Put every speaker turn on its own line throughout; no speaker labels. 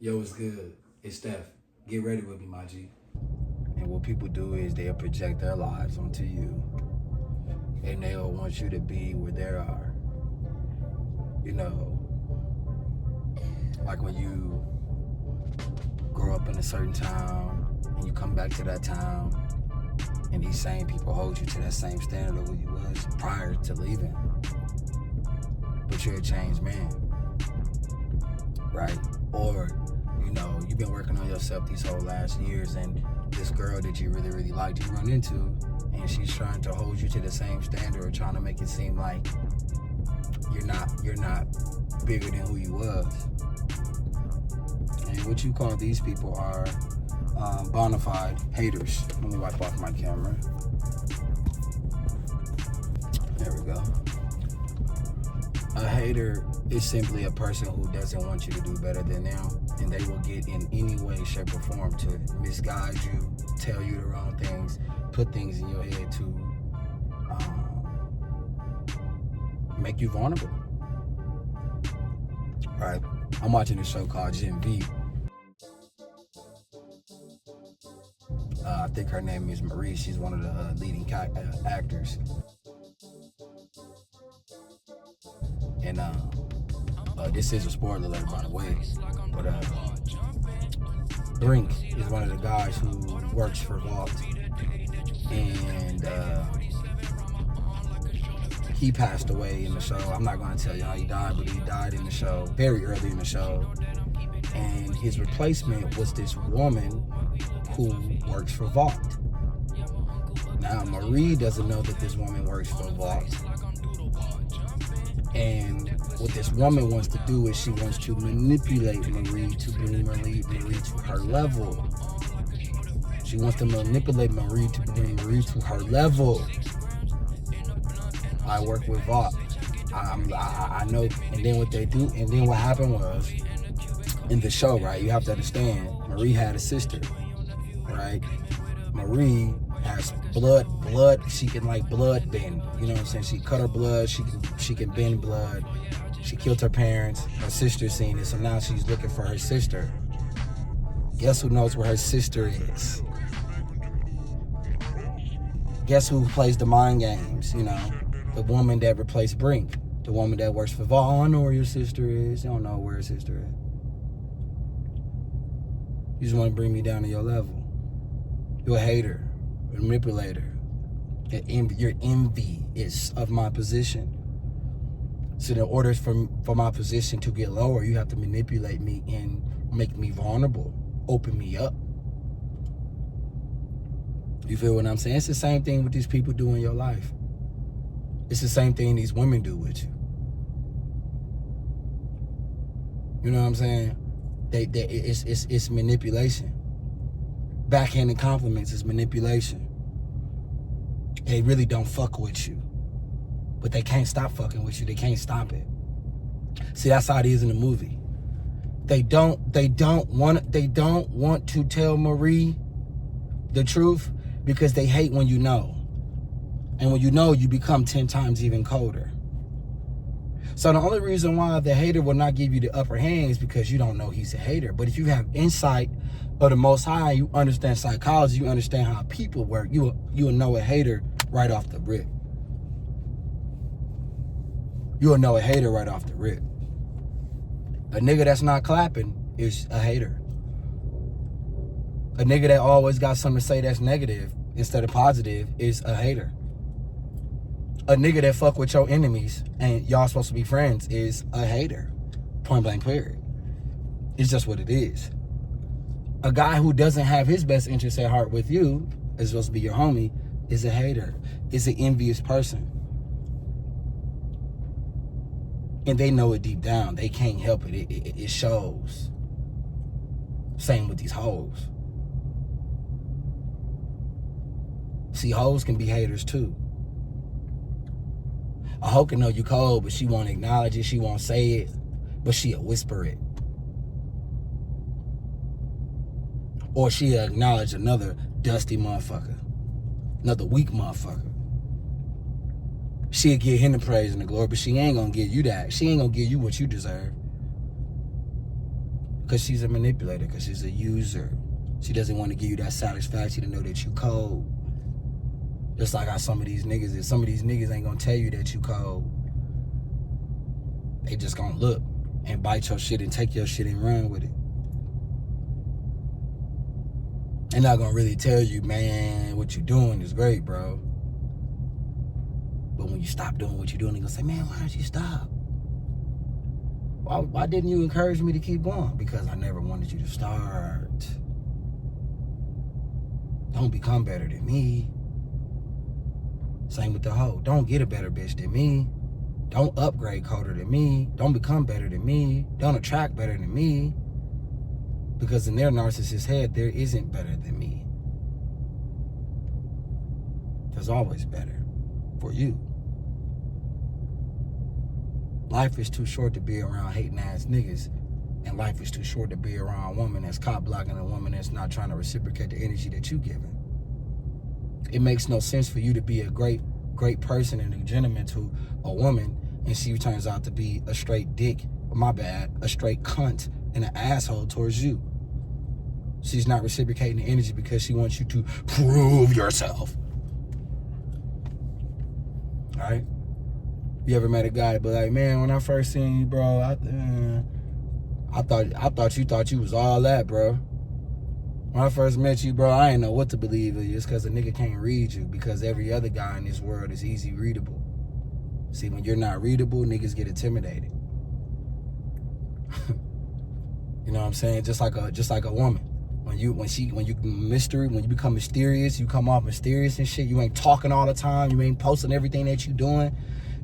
Yo, it's good. It's Steph. Get ready with me, my G.
And what people do is they'll project their lives onto you. And they'll want you to be where they are. You know, like when you grow up in a certain town and you come back to that town and these same people hold you to that same standard of who you was prior to leaving. But you're a changed man, right? Or, you know, you've been working on yourself these whole last years and this girl that you really, really liked you run into and she's trying to hold you to the same standard or trying to make it seem like you're not bigger than who you was. And what you call these people are bona fide haters. Let me wipe off my camera. There we go. A hater is simply a person who doesn't want you to do better than them, and they will get in any way, shape, or form to misguide you, tell you the wrong things, put things in your head to make you vulnerable. Right? I'm watching this show called Gen V. I think her name is Marie. She's one of the leading actors. And this is a spoiler alert, by the way. But Brink is one of the guys who works for Vault. And he passed away in the show. I'm not going to tell you how he died, but he died in the show, very early in the show. And his replacement was this woman who works for Vault. Now, Marie doesn't know that this woman works for Vault. And what this woman wants to do is she wants to manipulate Marie to bring Marie to her level. She wants to manipulate Marie to bring Marie to her level. I work with Vault. I know. And then what they do, and then what happened was, in the show, right, you have to understand, Marie had a sister, right? Marie has blood, she can like blood bend, you know what I'm saying? She cut her blood, she can bend blood. She killed her parents, her sister seen it, so now she's looking for her sister. Guess who knows where her sister is? Guess who plays the mind games, you know? The woman that replaced Brink, the woman that works for Vault. I don't know where your sister is, you don't know where her sister is. You just want to bring me down to your level. You're a hater, a manipulator. You're envious of my position. So in order for my position to get lower, you have to manipulate me and make me vulnerable, open me up. You feel what I'm saying? It's the same thing with these people do in your life. It's the same thing these women do with you. You know what I'm saying? It's manipulation. Backhanded compliments is manipulation. They really don't fuck with you, but they can't stop fucking with you. They can't stop it. See, that's how it is in the movie. They don't want to tell Marie the truth because they hate when you know, and when you know, you become 10 times even colder. So the only reason why the hater will not give you the upper hand is because you don't know he's a hater. But if you have insight of the Most High, you understand psychology, you understand how people work, you will know a hater right off the rip. You will know a hater right off the rip. A nigga that's not clapping is a hater. A nigga that always got something to say that's negative instead of positive is a hater. A nigga that fuck with your enemies and y'all supposed to be friends is a hater. Point blank period. It's just what it is. A guy who doesn't have his best interest at heart with you, is supposed to be your homie, is a hater. Is an envious person. And they know it deep down. They can't help it. It shows. Same with these hoes. See, hoes can be haters too. A hoe can know you cold, but she won't acknowledge it. She won't say it, but she'll whisper it. Or she'll acknowledge another dusty motherfucker, another weak motherfucker. She'll give him the praise and the glory, but she ain't gonna give you that. She ain't gonna give you what you deserve. Because she's a manipulator, because she's a user. She doesn't want to give you that satisfaction to know that you cold. Just like how some of these niggas ain't gonna tell you that you cold. They just gonna look and bite your shit and take your shit and run with it. They're not gonna really tell you, man, what you doing is great, bro. But when you stop doing what you're doing, they're gonna say, man, why don't you stop? Why didn't you encourage me to keep going? Because I never wanted you to start. Don't become better than me. Same with the hoe. Don't get a better bitch than me. Don't upgrade colder than me. Don't become better than me. Don't attract better than me. Because in their narcissist head, there isn't better than me. There's always better for you. Life is too short to be around hating ass niggas. And life is too short to be around a woman that's cop blocking, a woman that's not trying to reciprocate the energy that you giving. It makes no sense for you to be a great person and a gentleman to a woman, and she turns out to be a straight dick, a straight cunt and an asshole towards you. She's not reciprocating the energy because she wants you to prove yourself. All right? You ever met a guy that be like, man, when I first seen you, bro, I thought you was all that, bro. When I first met you, bro, I didn't know what to believe of you. It's because a nigga can't read you, because every other guy in this world is easy readable. See, when you're not readable, niggas get intimidated. You know what I'm saying? Just like a woman. When you become mysterious, you come off mysterious and shit. You ain't talking all the time. You ain't posting everything that you doing.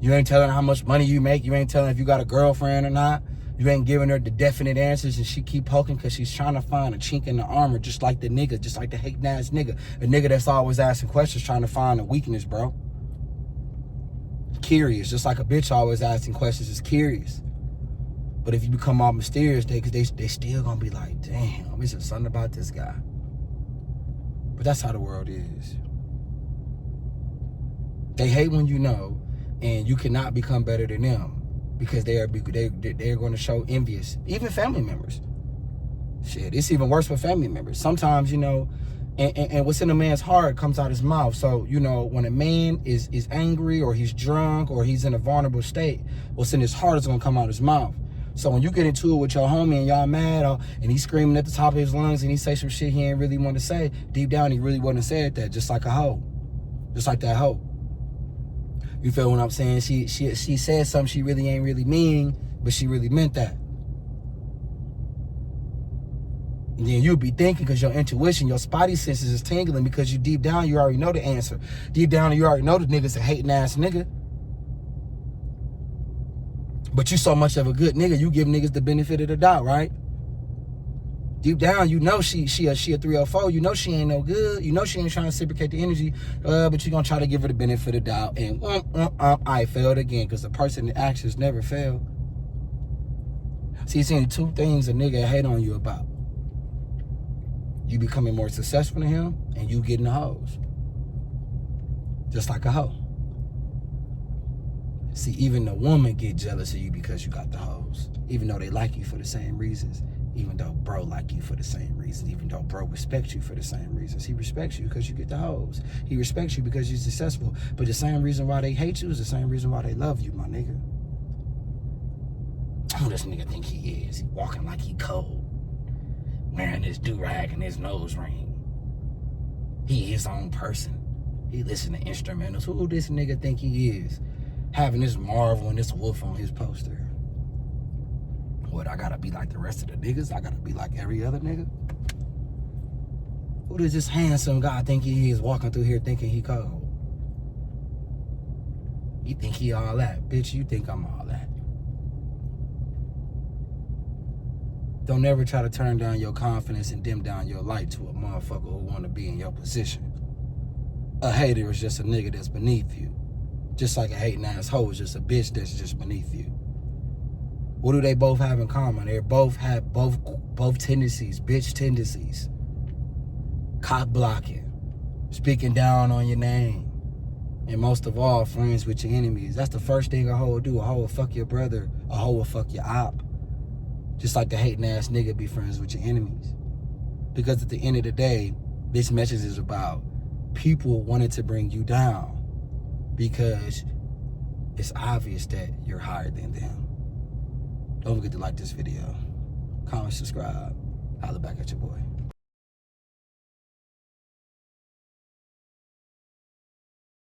You ain't telling her how much money you make. You ain't telling if you got a girlfriend or not. You ain't giving her the definite answers, and she keep poking because she's trying to find a chink in the armor, just like the nigga, just like the hating ass nigga. A nigga that's always asking questions, trying to find a weakness, bro. Curious, just like a bitch always asking questions, is curious. But if you become all mysterious, they still gonna be like, damn, it's just something about this guy. But that's how the world is. They hate when you know, and you cannot become better than them. Because they're going to show envious, even family members. Shit, it's even worse for family members. Sometimes, you know, and what's in a man's heart comes out his mouth. So, you know, when a man is angry or he's drunk or he's in a vulnerable state, what's in his heart is going to come out his mouth. So when you get into it with your homie and y'all mad, and he's screaming at the top of his lungs and he say some shit he ain't really want to say, deep down he really wouldn't have said that, just like a hoe. Just like that hoe. You feel what I'm saying? She said something she really ain't really mean, but she really meant that. And then you'll be thinking, because your intuition, your spidey senses is tingling, because you deep down, you already know the answer. Deep down, you already know the nigga's a hating ass nigga. But you so much of a good nigga, you give niggas the benefit of the doubt, right? Deep down, you know she a 304. You know she ain't no good. You know she ain't trying to reciprocate the energy. But you gonna try to give her the benefit of the doubt. And I failed again, because the person that actions never fail. See, it's only two things a nigga hate on you about. You becoming more successful than him, and you getting the hoes. Just like a hoe. See, even the woman get jealous of you because you got the hoes. Even though they like you for the same reasons. Even though bro like you for the same reasons. Even though bro respects you for the same reasons. He respects you because you get the hoes. He respects you because you're successful. But the same reason why they hate you is the same reason why they love you, my nigga. Who this nigga think he is? He walking like he cold. Wearing his do-rag and his nose ring. He his own person. He listen to instrumentals. Who this nigga think he is? Having this Marvel and this wolf on his poster. What, I gotta be like the rest of the niggas? I gotta be like every other nigga? Who does this handsome guy think he is walking through here thinking he cold? You think he all that. Bitch, you think I'm all that. Don't ever try to turn down your confidence and dim down your light to a motherfucker who wanna be in your position. A hater is just a nigga that's beneath you. Just like a hating ass hoe is just a bitch that's just beneath you. What do they both have in common? They both have both tendencies, bitch tendencies. Cock blocking, speaking down on your name, and most of all, friends with your enemies. That's the first thing a hoe will do. A hoe will fuck your brother. A hoe will fuck your op. Just like the hating ass nigga be friends with your enemies. Because at the end of the day, this message is about people wanting to bring you down because it's obvious that you're higher than them. Don't forget to like this video, comment, subscribe. Holla back at your boy.